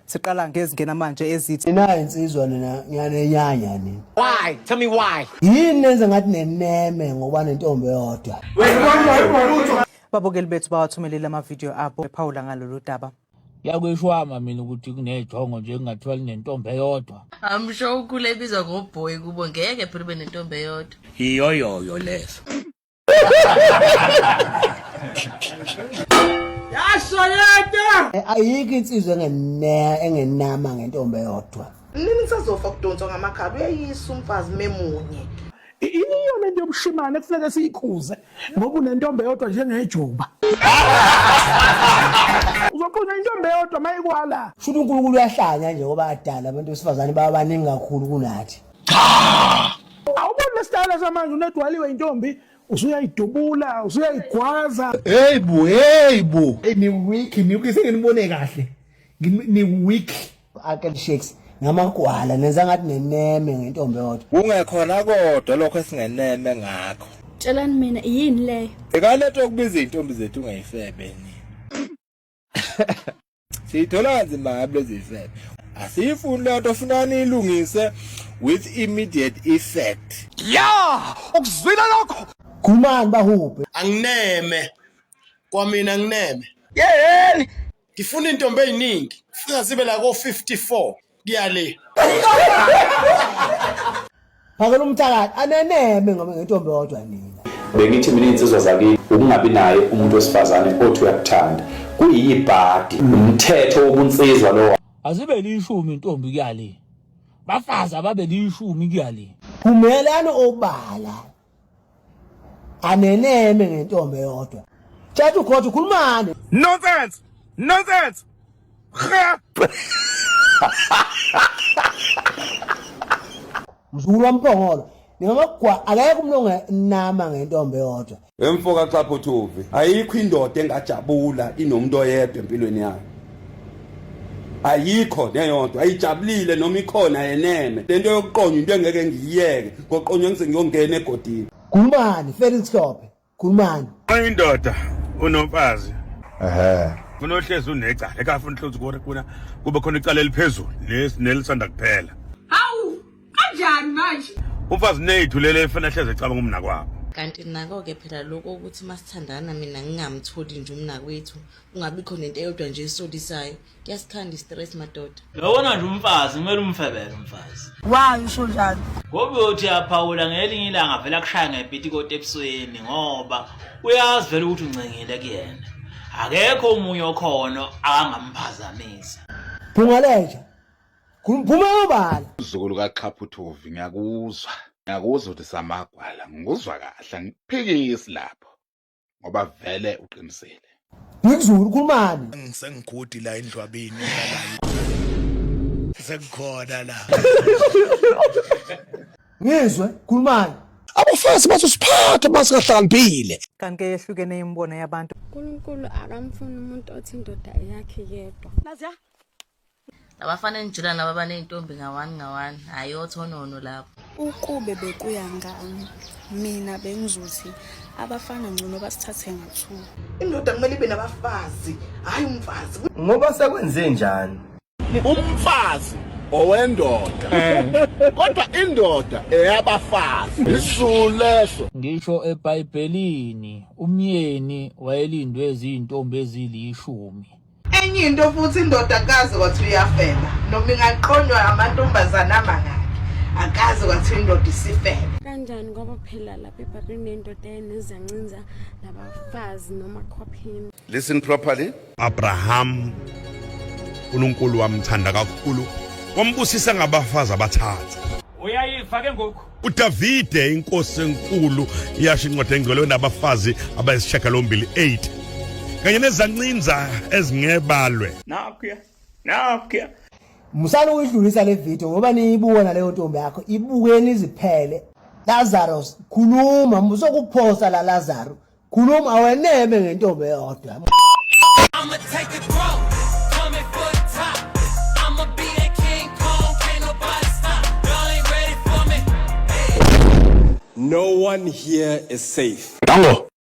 Siqala ngezingena manje ezithi Mina insizwa nina ngiyanenyanya nini. Why? Tell me why. Yini nenze ngathi neneme ngoba nentombi eyodwa. babukeli bethu bawathumelele ama-video abo bephawula ngalolu daba. Yakweshwama mina ukuthi kunejongo nje engathiwa linentombi eyodwa. I'm sure ukhule ebizwa ngoboy kubo ngeke phela ube nentombi eyodwa. Yiyoyoyo leso. Ayikho insizwa engenama ngentombi eyodwa. Nini nisazofa kudonswa ngamakhabe uyayisa umfazi memunye. Iyo lento yobushimane kufanele siyikhuze ngoba unentombi eyodwa njengejuba. Uzoqona intombi eyodwa mayikwala. Futhi uNkulunkulu uyahlanya nje ngoba adala abantu besifazane babaningi kakhulu kunathi. Awubona lesitayela samanje unedwaliwe intombi usuyayidubula usuyayigwaza. Hey bo ni weak ni ukise nginibone kahle ni weak Uncle Shakes ngamagwala nenza ngathi neneme ngentombi eyodwa. Kungekhona kodwa lokho esingeneme ngakho. Tshelani mina yini leyo? Ekalethe ukubiza intombi zethu ungayifebe ni. Sithola kanzima ngabe lezifebe. Asifuni lento funani ilungise with immediate effect. yeah ukuzwila lokho Khulumani bahuphe. Angineme kwamina ngineme yeni ngifuna intombi eziningi fika sibe la ko 54 kuyale Phakela umthakathi aneneme ngoba ngentombi eyodwa nina. Bengithi mina insizwa zakini ukungabi naye umuntu wesifazane othi uyakuthanda kuyibhadi umthetho wobunsizwa lo. Azibe lishumi intombi kuyale. Bafazi ababe lishumi kuyale. Phumelana obala. Aneneme ngentombi eyodwa. Tjathu khothu khulumani. nonsense Mzulu wamphongolo. Ningamagwa akekho umuntu ongenama ngentombi eyodwa. Emfoka Xaphuthuvi ayikho indoda engajabula inomuntu oyedwa empilweni yayo. Ayikho neyodwa ayijabulile noma ikhona yeneme. Lento yokuqonya into engeke ngiyiyeke ngoqonywa ngize ngiyongena egodini. Khulumani Felix Hlophe. Khulumani. indoda unomfazi kunohlezi unecala ekafuna inhlozi kuna kube khona icala eliphezulu nelisanda kuphela. Hawu, kanjani manje? Umfazi nethu lele efana hleze ecabanga umna kwabo. Kanti nako ke phela lokho ukuthi masithandana mina ngingamtholi nje umna kwethu ungabi khona into eyodwa nje esolisayo kuyasikhanda istress madoda. Yabona nje umfazi kumele umfebele umfazi. Why usho njalo? Ngoba uthi yaphawula ngelinye ilanga vela kushaya ngebhitikoti ebusweni ngoba uyazi vele ukuthi uncengile kuyena. Akekho umunye okhona akangamphazamisa. Phungaleja. Phuma obala. Uzukulu kaXaphuthuvi ngiyakuzwa ukuthi samagwala ngikuzwa kahle ngiphikisi lapho ngoba vele uqinisele. Ngizulu khulumani. Ngisengigudi la endlwabeni sekukhona la. Ngizwe khulumani. Abafazi basiphatha masikahlakaniphile. Kanti ke yehlukene imbono yabantu. uNkulunkulu akamfuni umuntu othi indoda yakhe yedwa. Naziya. Abafana enjula nabo abaneyintombi ngawani hayi othonono lapho. Ukube bekuya ngami mina bengizothi abafana ngcono basithathe ngathuka. Indoda kumele ibe nabafazi, hayi umfazi. Ngoba sekwenze njani? Umfazi owendoda kodwa indoda eyabafazi isizulu leso. Ngisho eBhayibhelini umyeni wayelindwe izintombi ezilishumi. Enye into futhi indoda akazi kwathi uyafela noma ingaqonywa amantombazana amangaki. Akazi kwathi indoda isifela. Kanjani ngoba phela lapha eBhayibhelini indoda enezancinza nabafazi noma khwaphini. Listen properly. Abraham uNkulunkulu wamthanda kakhulu wambusisa ngabafazi abathathu. Uyayifa ke ngoku. uDavide inkosi enkulu yasho incwadi engcwele nabafazi abayisishiyagalombili 8 kanye nezancinza ezingebalwe. Nakho. Musana ukudlulisa le video ngoba niyibona leyo ntombi yakho ibukeni iziphele. Lazarus khuluma muzokuphosa la Lazarus. Khuluma aweneme ngentombi eyodwa. No one here is safe. Dango